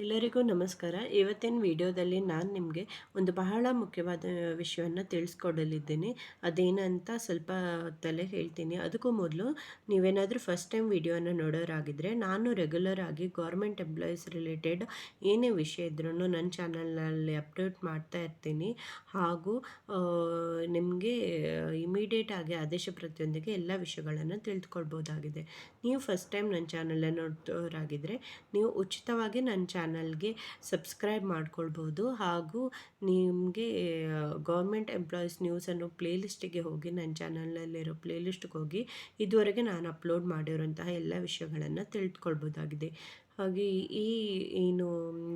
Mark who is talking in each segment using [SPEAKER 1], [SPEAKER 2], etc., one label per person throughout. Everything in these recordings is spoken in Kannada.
[SPEAKER 1] ಎಲ್ಲರಿಗೂ ನಮಸ್ಕಾರ. ಇವತ್ತಿನ ವಿಡಿಯೋದಲ್ಲಿ ನಾನು ನಿಮಗೆ ಒಂದು ಬಹಳ ಮುಖ್ಯವಾದ ವಿಷಯವನ್ನು ತಿಳಿಸ್ಕೊಡಲಿದ್ದೀನಿ. ಅದೇನಂತ ಸ್ವಲ್ಪ ತಲೆ ಹೇಳ್ತೀನಿ. ಅದಕ್ಕೂ ಮೊದಲು ನೀವೇನಾದರೂ ಫಸ್ಟ್ ಟೈಮ್ ವಿಡಿಯೋನ ನೋಡೋರಾಗಿದ್ದರೆ, ನಾನು ರೆಗ್ಯುಲರ್ ಆಗಿ ಗೌರ್ಮೆಂಟ್ ಎಂಪ್ಲಾಯೀಸ್ ರಿಲೇಟೆಡ್ ಏನೇ ವಿಷಯ ಇದ್ರೂ ನನ್ನ ಚಾನಲ್ನಲ್ಲಿ ಅಪ್ಡೇಟ್ ಮಾಡ್ತಾ ಇರ್ತೀನಿ. ಹಾಗೂ ನಿಮಗೆ ಇಮಿಡಿಯೇಟ್ ಆಗಿ ಆದೇಶ ಪ್ರತಿಯೊಂದಿಗೆ ಎಲ್ಲ ವಿಷಯಗಳನ್ನು ತಿಳಿದುಕೊಳ್ಬೋದಾಗಿದೆ. ನೀವು ಫಸ್ಟ್ ಟೈಮ್ ನನ್ನ ಚಾನಲನ್ನು ನೋಡ್ತೋರಾಗಿದ್ದರೆ ನೀವು ಉಚಿತವಾಗಿ ನನ್ನ ಚಾನಲ್ಗೆ ಸಬ್ಸ್ಕ್ರೈಬ್ ಮಾಡ್ಕೊಳ್ಬೋದು. ಹಾಗೂ ನಿಮಗೆ ಗೌರ್ಮೆಂಟ್ ಎಂಪ್ಲಾಯೀಸ್ ನ್ಯೂಸ್ ಅನ್ನೋ ಪ್ಲೇಲಿಸ್ಟಿಗೆ ಹೋಗಿ ನನ್ನ ಚಾನಲ್ನಲ್ಲಿರೋ ಪ್ಲೇಲಿಸ್ಟ್ಗೆ ಹೋಗಿ ಇದುವರೆಗೆ ನಾನು ಅಪ್ಲೋಡ್ ಮಾಡಿರೋಂತಹ ಎಲ್ಲ ವಿಷಯಗಳನ್ನು ತಿಳಿದುಕೊಳ್ಬೋದಾಗಿದೆ. ಹಾಗೆ ಏನು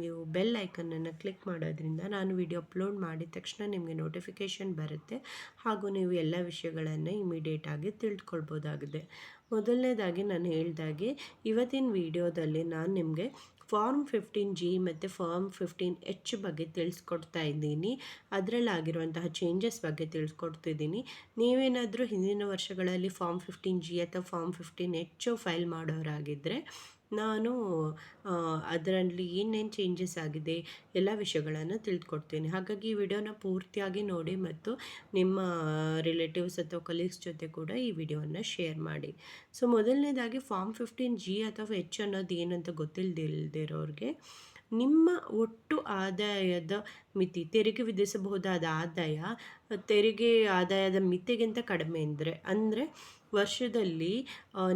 [SPEAKER 1] ನೀವು ಬೆಲ್ ಐಕನನ್ನು ಕ್ಲಿಕ್ ಮಾಡೋದ್ರಿಂದ ನಾನು ವಿಡಿಯೋ ಅಪ್ಲೋಡ್ ಮಾಡಿದ ತಕ್ಷಣ ನಿಮಗೆ ನೋಟಿಫಿಕೇಷನ್ ಬರುತ್ತೆ. ಹಾಗೂ ನೀವು ಎಲ್ಲ ವಿಷಯಗಳನ್ನು ಇಮಿಡಿಯೇಟಾಗಿ ತಿಳ್ಕೊಳ್ಬೋದಾಗಿದೆ. ಮೊದಲನೇದಾಗಿ ನಾನು ಹೇಳಿದಾಗೆ ಇವತ್ತಿನ ವಿಡಿಯೋದಲ್ಲಿ ನಾನು ನಿಮಗೆ ಫಾರ್ಮ್ 15G ಮತ್ತು ಫಾರ್ಮ್ 15H ಬಗ್ಗೆ ತಿಳಿಸ್ಕೊಡ್ತಾ ಇದ್ದೀನಿ. ಅದರಲ್ಲಾಗಿರುವಂತಹ ಚೇಂಜಸ್ ಬಗ್ಗೆ ತಿಳಿಸ್ಕೊಡ್ತಿದ್ದೀನಿ. ನೀವೇನಾದರೂ ಹಿಂದಿನ ವರ್ಷಗಳಲ್ಲಿ ಫಾರ್ಮ್ 15G ಅಥವಾ ಫಾರ್ಮ್ 15H ಫೈಲ್ ಮಾಡೋರಾಗಿದ್ದರೆ ನಾನು ಅದರಲ್ಲಿ ಏನೇನು ಚೇಂಜಸ್ ಆಗಿದೆ ಎಲ್ಲ ವಿಷಯಗಳನ್ನು ತಿಳ್ಕೊಡ್ತೀನಿ. ಹಾಗಾಗಿ ಈ ವಿಡಿಯೋನ ಪೂರ್ತಿಯಾಗಿ ನೋಡಿ ಮತ್ತು ನಿಮ್ಮ ರಿಲೇಟಿವ್ಸ್ ಅಥವಾ ಕಲೀಗ್ಸ್ ಜೊತೆ ಕೂಡ ಈ ವಿಡಿಯೋವನ್ನು ಶೇರ್ ಮಾಡಿ. ಸೊ ಮೊದಲನೇದಾಗಿ ಫಾರ್ಮ್ 15G ಅಥವಾ H ಅನ್ನೋದು ಏನಂತ ಗೊತ್ತಿಲ್ಲದಿರೋರಿಗೆ ನಿಮ್ಮ ಒಟ್ಟು ಆದಾಯದ ಮಿತಿ, ತೆರಿಗೆ ವಿಧಿಸಬಹುದಾದ ಆದಾಯ ತೆರಿಗೆ ಆದಾಯದ ಮಿತಿಗಿಂತ ಕಡಿಮೆ ಅಂದರೆ ವರ್ಷದಲ್ಲಿ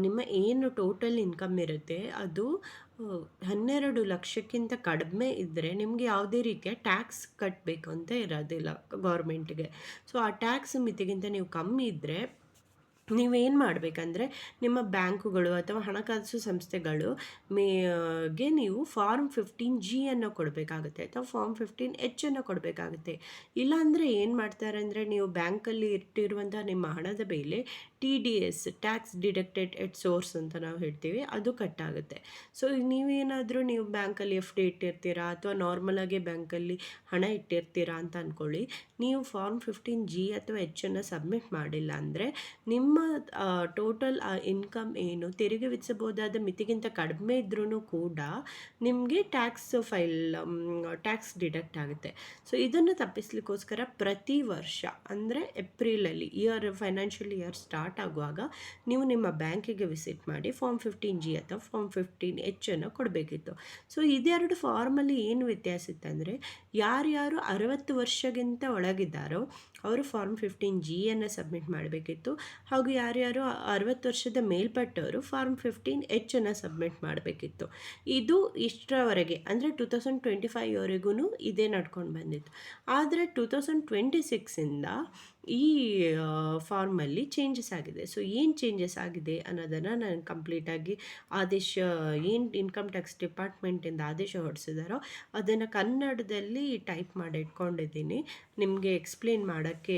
[SPEAKER 1] ನಿಮ್ಮ ಏನು ಟೋಟಲ್ ಇನ್ಕಮ್ ಇರುತ್ತೆ ಅದು 12 ಲಕ್ಷಕ್ಕಿಂತ ಕಡಿಮೆ ಇದ್ದರೆ ನಿಮಗೆ ಯಾವುದೇ ರೀತಿಯ ಟ್ಯಾಕ್ಸ್ ಕಟ್ಟಬೇಕು ಅಂತ ಇರೋದಿಲ್ಲ ಗೌರ್ಮೆಂಟ್ಗೆ. ಸೊ ಆ ಟ್ಯಾಕ್ಸ್ ಮಿತಿಗಿಂತ ನೀವು ಕಮ್ಮಿ ಇದ್ದರೆ ನೀವೇನು ಮಾಡಬೇಕಂದ್ರೆ ನಿಮ್ಮ ಬ್ಯಾಂಕುಗಳು ಅಥವಾ ಹಣಕಾಸು ಸಂಸ್ಥೆಗಳು ಗೆ ನೀವು ಫಾರ್ಮ್ 15G ಅನ್ನು ಕೊಡಬೇಕಾಗುತ್ತೆ ಅಥವಾ ಫಾರ್ಮ್ 15H ಅನ್ನು ಕೊಡಬೇಕಾಗುತ್ತೆ. ಇಲ್ಲಾಂದರೆ ಏನು ಮಾಡ್ತಾರೆ ಅಂದರೆ ನೀವು ಬ್ಯಾಂಕಲ್ಲಿ ಇಟ್ಟಿರುವಂಥ ನಿಮ್ಮ ಹಣದ ಮೇಲೆ TDS ಟ್ಯಾಕ್ಸ್ ಡಿಡಕ್ಟೆಡ್ ಎಟ್ ಸೋರ್ಸ್ ಅಂತ ನಾವು ಹೇಳ್ತೀವಿ, ಅದು ಕಟ್ಟಾಗುತ್ತೆ. ಸೊ ನೀವು ಬ್ಯಾಂಕಲ್ಲಿ FD ಇಟ್ಟಿರ್ತೀರಾ ಅಥವಾ ನಾರ್ಮಲಾಗಿ ಬ್ಯಾಂಕಲ್ಲಿ ಹಣ ಇಟ್ಟಿರ್ತೀರಾ ಅಂತ ಅಂದ್ಕೊಳ್ಳಿ. ನೀವು ಫಾರ್ಮ್ 15G ಅಥವಾ H ಅನ್ನು ಸಬ್ಮಿಟ್ ಮಾಡಿಲ್ಲ ಅಂದರೆ ನಿಮ್ಮ ಟೋಟಲ್ ಇನ್ಕಮ್ ಏನು ತೆರಿಗೆ ವಿಧಿಸಬಹುದಾದ ಮಿತಿಗಿಂತ ಕಡಿಮೆ ಇದ್ರೂ ಕೂಡ ನಿಮಗೆ ಟ್ಯಾಕ್ಸ್ ಡಿಡಕ್ಟ್ ಆಗುತ್ತೆ. ಸೊ ಇದನ್ನು ತಪ್ಪಿಸ್ಲಿಕ್ಕೋಸ್ಕರ ಪ್ರತಿ ವರ್ಷ ಅಂದರೆ ಏಪ್ರಿಲಲ್ಲಿ ಫೈನಾನ್ಷಿಯಲ್ ಇಯರ್ ಸ್ಟಾರ್ಟ್ ಆಗುವಾಗ ನೀವು ನಿಮ್ಮ ಬ್ಯಾಂಕಿಗೆ ವಿಸಿಟ್ ಮಾಡಿ ಫಾರ್ಮ್ 15G ಅಥವಾ ಫಾರ್ಮ್ 15H ಅನ್ನು ಕೊಡಬೇಕಿತ್ತು. ಸೊ ಇದೆರಡು ಫಾರ್ಮಲ್ಲಿ ಏನು ವ್ಯತ್ಯಾಸ ಇತ್ತಂದರೆ ಯಾರ್ಯಾರು 60 ವರ್ಷಕ್ಕಿಂತ ಒಳಗಿದ್ದಾರೋ ಅವರು ಫಾರ್ಮ್ 15G ಅನ್ನು ಸಬ್ಮಿಟ್ ಮಾಡಬೇಕಿತ್ತು. ಹಾಗೂ ಯಾರ್ಯಾರು 60 ವರ್ಷದ ಮೇಲ್ಪಟ್ಟವರು ಫಾರ್ಮ್ 15H ಅನ್ನು ಸಬ್ಮಿಟ್ ಮಾಡಬೇಕಿತ್ತು. ಇದು ಇಷ್ಟರವರೆಗೆ ಅಂದರೆ 2025ವರೆಗೂ ಇದೇ ನಡ್ಕೊಂಡು ಬಂದಿತ್ತು. ಆದರೆ 2026ಇಂದ ಈ ಫಾರ್ಮಲ್ಲಿ ಚೇಂಜಸ್ ಆಗಿದೆ. ಸೊ ಏನು ಚೇಂಜಸ್ ಆಗಿದೆ ಅನ್ನೋದನ್ನು ನಾನು ಕಂಪ್ಲೀಟಾಗಿ ಆದೇಶ ಏನು ಇನ್ಕಮ್ ಟ್ಯಾಕ್ಸ್ ಡಿಪಾರ್ಟ್ಮೆಂಟಿಂದ ಆದೇಶ ಹೊರಡಿಸಿದಾರೋ ಅದನ್ನು ಕನ್ನಡದಲ್ಲಿ ಟೈಪ್ ಮಾಡಿ ಇಟ್ಕೊಂಡಿದ್ದೀನಿ. ನಿಮಗೆ ಎಕ್ಸ್ಪ್ಲೇನ್ ಮಾಡೋಕ್ಕೆ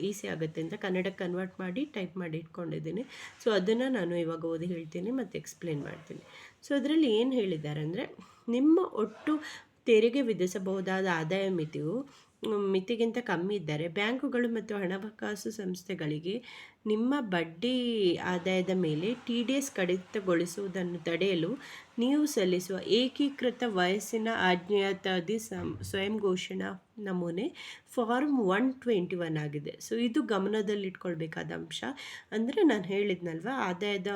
[SPEAKER 1] ಈಸಿ ಆಗುತ್ತೆ ಅಂತ ಕನ್ನಡಕ್ಕೆ ಕನ್ವರ್ಟ್ ಮಾಡಿ ಟೈಪ್ ಮಾಡಿ ಇಟ್ಕೊಂಡಿದ್ದೀನಿ. ಸೊ ಅದನ್ನು ನಾನು ಇವಾಗ ಓದಿ ಹೇಳ್ತೀನಿ ಮತ್ತು ಎಕ್ಸ್ಪ್ಲೇನ್ ಮಾಡ್ತೀನಿ. ಸೊ ಅದರಲ್ಲಿ ಏನು ಹೇಳಿದ್ದಾರೆ ಅಂದರೆ ನಿಮ್ಮ ಒಟ್ಟು ತೆರಿಗೆ ವಿಧಿಸಬಹುದಾದ ಆದಾಯ ಮಿತಿಗಿಂತ ಕಮ್ಮಿ ಇದ್ದರೆ ಬ್ಯಾಂಕುಗಳು ಮತ್ತು ಹಣಕಾಸು ಸಂಸ್ಥೆಗಳಿಗೆ ನಿಮ್ಮ ಬಡ್ಡಿ ಆದಾಯದ ಮೇಲೆ TDS ಕಡಿತಗೊಳಿಸುವುದನ್ನು ತಡೆಯಲು ನೀವು ಸಲ್ಲಿಸುವ ಏಕೀಕೃತ ವಯಸ್ಸಿನ ಆಜ್ಞಾತಾದಿ ಸ್ವಯಂ ಘೋಷಣಾ ನಮೂನೆ ಫಾರ್ಮ್ 121 ಆಗಿದೆ. ಸೊ ಇದು ಗಮನದಲ್ಲಿಟ್ಕೊಳ್ಬೇಕಾದ ಅಂಶ. ಅಂದರೆ ನಾನು ಹೇಳಿದ್ನಲ್ವ, ಆದಾಯದ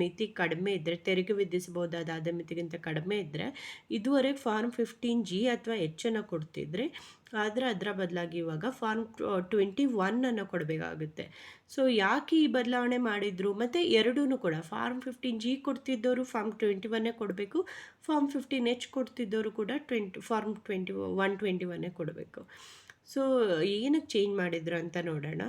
[SPEAKER 1] ಮಿತಿ ಕಡಿಮೆ ಇದ್ದರೆ ತೆರಿಗೆ ವಿಧಿಸಬಹುದಾದ ಆದಾಯ ಮಿತಿಗಿಂತ ಕಡಿಮೆ ಇದ್ದರೆ ಇದುವರೆಗೆ ಫಾರ್ಮ್ 15G ಅಥವಾ H ಅನ್ನು ಕೊಡ್ತಿದ್ರೆ, ಆದರೆ ಅದರ ಬದಲಾಗಿ ಇವಾಗ ಫಾರ್ಮ್ 21 ಅನ್ನು ಕೊಡಬೇಕಾಗುತ್ತೆ. ಸೊ ಯಾಕೆ ಈ ಬದಲಾವಣೆ ಮಾಡಿದರು? ಮತ್ತು ಎರಡೂ ಕೂಡ ಫಾರ್ಮ್ 15G ಕೊಡ್ತಿದ್ದವರು ಫಾರ್ಮ್ 21 ಕೊಡಬೇಕು, ಫಾರ್ಮ್ 15H ಕೊಡ್ತಿದ್ದವರು ಕೂಡ ಫಾರ್ಮ್ 121 ಕೊಡಬೇಕು. ಸೊ ಏನಕ್ಕೆ ಚೇಂಜ್ ಮಾಡಿದ್ರು ಅಂತ ನೋಡೋಣ.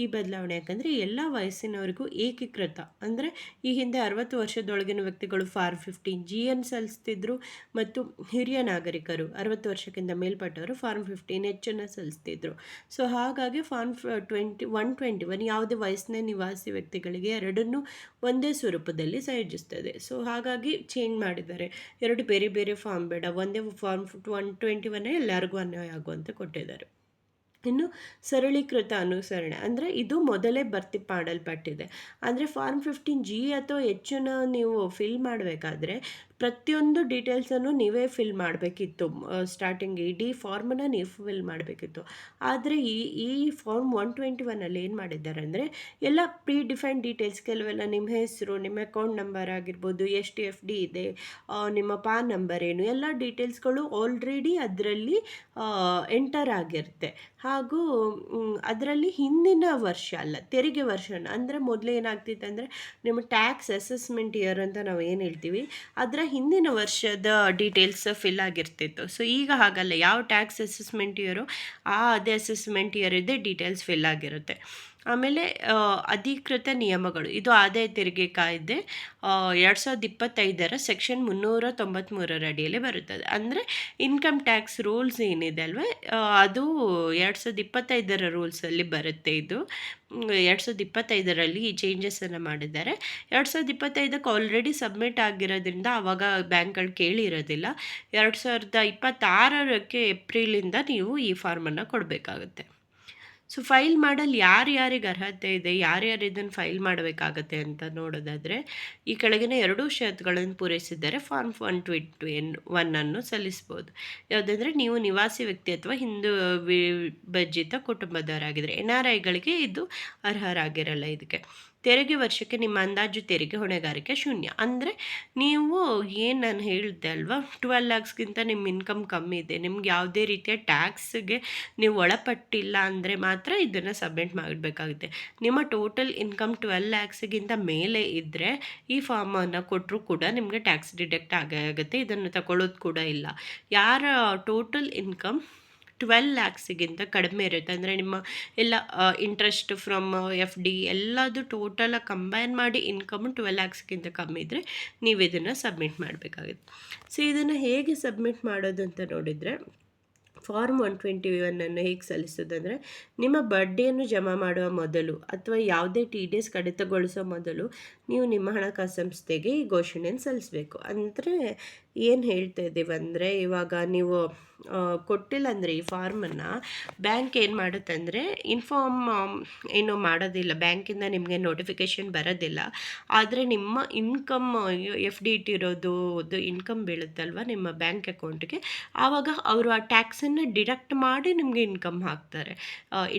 [SPEAKER 1] ಈ ಬದಲಾವಣೆ ಯಾಕಂದರೆ ಎಲ್ಲ ವಯಸ್ಸಿನವರಿಗೂ ಏಕೀಕೃತ ಅಂದರೆ ಈ ಹಿಂದೆ 60 ವರ್ಷದೊಳಗಿನ ವ್ಯಕ್ತಿಗಳು ಫಾರ್ಮ್ 15G ಅನ್ನು ಸಲ್ಲಿಸ್ತಿದ್ರು ಮತ್ತು ಹಿರಿಯ ನಾಗರಿಕರು 60 ವರ್ಷಕ್ಕಿಂತ ಮೇಲ್ಪಟ್ಟವರು ಫಾರ್ಮ್ 15H ಅನ್ನು ಸಲ್ಲಿಸ್ತಿದ್ರು. ಸೊ ಹಾಗಾಗಿ ಫಾರ್ಮ್ 121 ಯಾವುದೇ ವಯಸ್ಸಿನ ನಿವಾಸಿ ವ್ಯಕ್ತಿಗಳಿಗೆ ಎರಡನ್ನೂ ಒಂದೇ ಸ್ವರೂಪದಲ್ಲಿ ಸಂಯೋಜಿಸ್ತದೆ. ಸೊ ಹಾಗಾಗಿ ಚೇಂಜ್ ಮಾಡಿದ್ದಾರೆ. ಎರಡು ಬೇರೆ ಬೇರೆ ಫಾರ್ಮ್ ಬೇಡ, ಒಂದೇ ಫಾರ್ಮ್ 121 ಎಲ್ಲರಿಗೂ ಅನ್ವಯ ಆಗುವಂತೆ ಕೊಟ್ಟಿದ್ದಾರೆ. ಇನ್ನು ಸರಳೀಕೃತ ಅನುಸರಣೆ ಅಂದರೆ ಇದು ಮೊದಲೇ ಭರ್ತಿ ಮಾಡಲ್ಪಟ್ಟಿದೆ. ಅಂದರೆ ಫಾರ್ಮ್ 15G ಅಥವಾ H ಅನ್ನು ನೀವು ಫಿಲ್ ಮಾಡಬೇಕಾದ್ರೆ ಪ್ರತಿಯೊಂದು ಡೀಟೇಲ್ಸನ್ನು ನೀವೇ ಫಿಲ್ ಮಾಡಬೇಕಿತ್ತು. ಸ್ಟಾರ್ಟಿಂಗ್ ಇಡೀ ಫಾರ್ಮನ್ನು ನೀವು ಫಿಲ್ ಮಾಡಬೇಕಿತ್ತು. ಆದರೆ ಈ ಫಾರ್ಮ್ 121 ಏನು ಮಾಡಿದ್ದಾರೆ ಅಂದರೆ, ಎಲ್ಲ ಪ್ರೀ ಡಿಫೈನ್ಡ್ ಡೀಟೇಲ್ಸ್ ಕೆಲವೆಲ್ಲ ನಿಮ್ಮ ಹೆಸರು, ನಿಮ್ಮ ಅಕೌಂಟ್ ನಂಬರ್ ಆಗಿರ್ಬೋದು, ಎಷ್ಟು ಎಫ್ ಡಿ ಇದೆ, ನಿಮ್ಮ ಪಾನ್ ನಂಬರ್ ಏನು, ಎಲ್ಲ ಡೀಟೇಲ್ಸ್ಗಳು ಆಲ್ರೆಡಿ ಅದರಲ್ಲಿ ಎಂಟರ್ ಆಗಿರುತ್ತೆ. ಹಾಗೂ ಅದರಲ್ಲಿ ಹಿಂದಿನ ವರ್ಷ ಅಲ್ಲ, ತೆರಿಗೆ ವರ್ಷನ ಅಂದರೆ ಮೊದಲು ಏನಾಗ್ತಿತ್ತು ಅಂದರೆ, ನಿಮ್ಮ ಟ್ಯಾಕ್ಸ್ ಅಸೆಸ್ಮೆಂಟ್ ಇಯರ್ ಅಂತ ನಾವು ಏನು ಹೇಳ್ತೀವಿ, ಅದರ ಹಿಂದಿನ ವರ್ಷದ ಡೀಟೇಲ್ಸ್ ಫಿಲ್ ಆಗಿರ್ತಿತ್ತು. ಸೊ ಈಗ ಹಾಗಲ್ಲ, ಯಾವ ಟ್ಯಾಕ್ಸ್ ಅಸೆಸ್ಮೆಂಟ್ ಇಯರೋ ಅದೇ ಅಸೆಸ್ಮೆಂಟ್ ಇಯರ್ ಇದೆ ಡೀಟೇಲ್ಸ್ ಫಿಲ್ ಆಗಿರುತ್ತೆ. ಆಮೇಲೆ ಅಧಿಕೃತ ನಿಯಮಗಳು, ಇದು ಆದಾಯ ತೆರಿಗೆ ಕಾಯ್ದೆ 2025 ಸೆಕ್ಷನ್ 393 ಅಡಿಯಲ್ಲಿ ಬರುತ್ತದೆ. ಅಂದರೆ ಇನ್ಕಮ್ ಟ್ಯಾಕ್ಸ್ ರೂಲ್ಸ್ ಏನಿದೆ ಅಲ್ವ, ಅದು 2025 ರೂಲ್ಸಲ್ಲಿ ಬರುತ್ತೆ. ಇದು 2025 ಈ ಚೇಂಜಸನ್ನು ಮಾಡಿದ್ದಾರೆ. 2025 ಆಲ್ರೆಡಿ ಸಬ್ಮಿಟ್ ಆಗಿರೋದ್ರಿಂದ ಆವಾಗ ಬ್ಯಾಂಕ್ಗಳು ಕೇಳಿರೋದಿಲ್ಲ. 2026 ಏಪ್ರಿಲಿಂದ ನೀವು ಈ ಫಾರ್ಮನ್ನು ಕೊಡಬೇಕಾಗುತ್ತೆ. ಸೊ ಫೈಲ್ ಮಾಡಲು ಯಾರ್ಯಾರಿಗೆ ಅರ್ಹತೆ ಇದೆ, ಯಾರ್ಯಾರು ಇದನ್ನು ಫೈಲ್ ಮಾಡಬೇಕಾಗತ್ತೆ ಅಂತ ನೋಡೋದಾದರೆ, ಈ ಕೆಳಗಿನ 2 ಷರತ್ತುಗಳನ್ನು ಪೂರೈಸಿದರೆ ಫಾರ್ಮ್ 121 ಸಲ್ಲಿಸ್ಬೋದು. ಯಾವುದಂದರೆ, ನೀವು ನಿವಾಸಿ ವ್ಯಕ್ತಿ ಅಥವಾ ಹಿಂದೂ ವಿಭಜಿತ ಕುಟುಂಬದವರಾಗಿದ್ದರೆ. NRIಗಳಿಗೆ ಇದು ಅರ್ಹರಾಗಿರಲ್ಲ. ಇದಕ್ಕೆ ತೆರಿಗೆ ವರ್ಷಕ್ಕೆ ನಿಮ್ಮ ಅಂದಾಜು ತೆರಿಗೆ ಹೊಣೆಗಾರಿಕೆ ಶೂನ್ಯ. ಅಂದರೆ ನೀವು ಏನು ನಾನು ಹೇಳಿದೆ ಅಲ್ವಾ, 12 ಲ್ಯಾಕ್ಸ್ಗಿಂತ ನಿಮ್ಮ ಇನ್ಕಮ್ ಕಮ್ಮಿ ಇದೆ, ನಿಮ್ಗೆ ಯಾವುದೇ ರೀತಿಯ ಟ್ಯಾಕ್ಸ್ಗೆ ನೀವು ಒಳಪಟ್ಟಿಲ್ಲ ಅಂದರೆ ಮಾತ್ರ ಇದನ್ನು ಸಬ್ಮಿಟ್ ಮಾಡಬೇಕಾಗುತ್ತೆ. ನಿಮ್ಮ ಟೋಟಲ್ ಇನ್ಕಮ್ 12 ಲ್ಯಾಕ್ಸ್ಗಿಂತ ಮೇಲೆ ಇದ್ದರೆ ಈ ಫಾರ್ಮನ್ನು ಕೊಟ್ಟರೂ ಕೂಡ ನಿಮಗೆ ಟ್ಯಾಕ್ಸ್ ಡಿಡಕ್ಟ್ ಆಗೇ ಆಗುತ್ತೆ. ಇದನ್ನು ತಗೊಳ್ಳೋದು ಕೂಡ ಇಲ್ಲ. ಯಾರ ಟೋಟಲ್ ಇನ್ಕಮ್ 12 ಲ್ಯಾಕ್ಸಿಗಿಂತ ಕಡಿಮೆ ಇರುತ್ತೆ, ಅಂದರೆ ನಿಮ್ಮ ಎಲ್ಲ ಇಂಟ್ರೆಸ್ಟ್ ಫ್ರಮ್ ಎಫ್ ಡಿ ಎಲ್ಲದು ಟೋಟಲ ಕಂಬೈನ್ ಮಾಡಿ ಇನ್ಕಮ್ 12 ಲ್ಯಾಕ್ಸ್ಗಿಂತ ಕಮ್ಮಿ ಇದ್ದರೆ ನೀವು ಇದನ್ನು ಸಬ್ಮಿಟ್ ಮಾಡಬೇಕಾಗುತ್ತೆ. ಸೊ ಇದನ್ನು ಹೇಗೆ ಸಬ್ಮಿಟ್ ಮಾಡೋದು ಅಂತ ನೋಡಿದರೆ, ಫಾರ್ಮ್ 121 ಹೇಗೆ ಸಲ್ಲಿಸೋದಂದರೆ, ನಿಮ್ಮ ಬಡ್ಡಿಯನ್ನು ಜಮಾ ಮಾಡುವ ಮೊದಲು ಅಥವಾ ಯಾವುದೇ TDS ಕಡಿತಗೊಳಿಸೋ ಮೊದಲು ನೀವು ನಿಮ್ಮ ಹಣಕಾಸು ಸಂಸ್ಥೆಗೆ ಈ ಘೋಷಣೆಯನ್ನು ಸಲ್ಲಿಸಬೇಕು. ಅಂದರೆ ಏನು ಹೇಳ್ತಾ ಇದ್ದೀವಿ ಅಂದರೆ, ಇವಾಗ ನೀವು ಕೊಟ್ಟಿಲ್ಲ ಅಂದರೆ ಈ ಫಾರ್ಮನ್ನು ಬ್ಯಾಂಕ್ ಏನು ಮಾಡುತ್ತೆ ಅಂದರೆ, ಇನ್ಫಾರ್ಮ್ ಏನು ಮಾಡೋದಿಲ್ಲ, ಬ್ಯಾಂಕಿಂದ ನಿಮಗೆ ನೋಟಿಫಿಕೇಷನ್ ಬರೋದಿಲ್ಲ. ಆದರೆ ನಿಮ್ಮ ಇನ್ಕಮ್ ಎಫ್ ಡಿ ಇಟ್ಟಿರೋದು ಇನ್ಕಮ್ ಬೀಳುತ್ತಲ್ವ ನಿಮ್ಮ ಬ್ಯಾಂಕ್ ಅಕೌಂಟ್ಗೆ, ಆವಾಗ ಅವರು ಆ ಟ್ಯಾಕ್ಸನ್ನು ಡಿಡಕ್ಟ್ ಮಾಡಿ ನಿಮಗೆ ಇನ್ಕಮ್ ಹಾಕ್ತಾರೆ,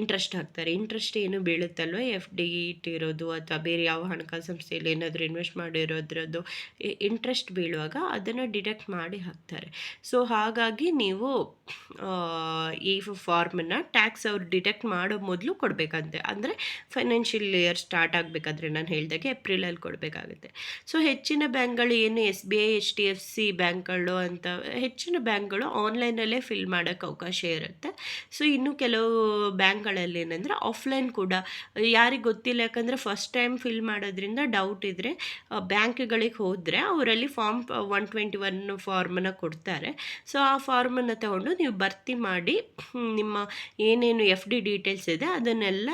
[SPEAKER 1] ಇಂಟ್ರೆಸ್ಟ್ ಹಾಕ್ತಾರೆ. ಇಂಟ್ರೆಸ್ಟ್ ಏನು ಬೀಳುತ್ತಲ್ವ ಎಫ್ ಡಿ ಇಟ್ಟಿರೋದು ಅಥವಾ ಬೇರೆ ಯಾವ ಹಣಕಾಸು ಸಂಸ್ಥೆಯಲ್ಲಿ ಏನಾದರೂ ಇನ್ವೆಸ್ಟ್ ಮಾಡಿರೋದ್ರದ್ದು ಇಂಟ್ರೆಸ್ಟ್ ಬೀಳುವಾಗ ಅದನ್ನು ಡಿಡಕ್ಟ್ ಮಾಡಿ ಹಾಕ್ತಾರೆ. ಸೊ ಹಾಗಾಗಿ ನೀವು ಈ ಫಾರ್ಮನ್ನು ಟ್ಯಾಕ್ಸ್ ಅವ್ರು ಡಿಡಕ್ಟ್ ಮಾಡೋ ಮೊದಲು ಕೊಡಬೇಕಂತೆ. ಅಂದರೆ ಫೈನಾನ್ಷಿಯಲ್ ಇಯರ್ ಸ್ಟಾರ್ಟ್ ಆಗಬೇಕಾದ್ರೆ ನಾನು ಹೇಳಿದಾಗೆ ಏಪ್ರಿಲಲ್ಲಿ ಕೊಡಬೇಕಾಗುತ್ತೆ. ಸೊ ಹೆಚ್ಚಿನ ಬ್ಯಾಂಕ್ಗಳು ಏನು SBI HDFC ಬ್ಯಾಂಕ್ಗಳು ಅಂತ ಹೆಚ್ಚಿನ ಬ್ಯಾಂಕ್ಗಳು ಆನ್ಲೈನಲ್ಲೇ ಫಿಲ್ ಮಾಡೋಕ್ಕೆ ಅವಕಾಶ ಇರುತ್ತೆ. ಸೊ ಇನ್ನು ಕೆಲವು ಬ್ಯಾಂಕ್ಗಳಲ್ಲಿ ಏನಂದರೆ ಆಫ್ಲೈನ್ ಕೂಡ ಯಾರಿಗೆ ಗೊತ್ತಿಲ್ಲ, ಯಾಕಂದರೆ ಫಸ್ಟ್ ಟೈಮ್ ಫಿಲ್ ಮಾಡೋದ್ರಿಂದ ಡೌಟ್ ಇದ್ದರೆ ಬ್ಯಾಂಕ್ಗಳಿಗೆ ಹೋದರೆ ಅವರಲ್ಲಿ ಫಾರ್ಮ್ 121 ಫಾರ್ಮನ್ನು ಕೊಡ್ತಾರೆ. ಸೊ ಆ ಫಾರ್ಮನ್ನು ತಗೊಂಡು ನೀವು ಭರ್ತಿ ಮಾಡಿ ನಿಮ್ಮ ಏನೇನು ಎಫ್ ಡಿ ಡೀಟೇಲ್ಸ್ ಇದೆ ಅದನ್ನೆಲ್ಲ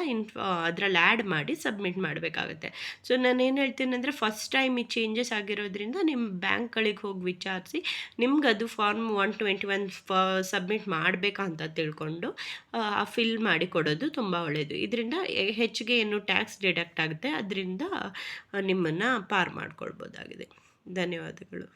[SPEAKER 1] ಅದರಲ್ಲಿ ಆ್ಯಡ್ ಮಾಡಿ ಸಬ್ಮಿಟ್ ಮಾಡಬೇಕಾಗುತ್ತೆ. ಸೊ ನಾನೇನು ಹೇಳ್ತೀನಿ ಅಂದರೆ, ಫಸ್ಟ್ ಟೈಮ್ ಈ ಚೇಂಜಸ್ ಆಗಿರೋದ್ರಿಂದ ನಿಮ್ಮ ಬ್ಯಾಂಕ್ಗಳಿಗೆ ಹೋಗಿ ವಿಚಾರಿಸಿ ನಿಮ್ಗೆ ಅದು ಫಾರ್ಮ್ 121 ಸಬ್ಮಿಟ್ ಮಾಡಬೇಕಾ ಅಂತ ತಿಳ್ಕೊಂಡು ಫಿಲ್ ಮಾಡಿ ಕೊಡೋದು ತುಂಬ ಒಳ್ಳೆಯದು. ಇದರಿಂದ ಹೆಚ್ಚಿಗೆ ಏನು ಟ್ಯಾಕ್ಸ್ ಡಿಡಕ್ಟ್ ಆಗುತ್ತೆ, ಅದರಿಂದ ನಿಮ್ಮನ್ನು ಪಾರ್ ಮಾಡ್ಕೊಳ್ಬೋದಾಗಿದೆ. ಧನ್ಯವಾದಗಳು.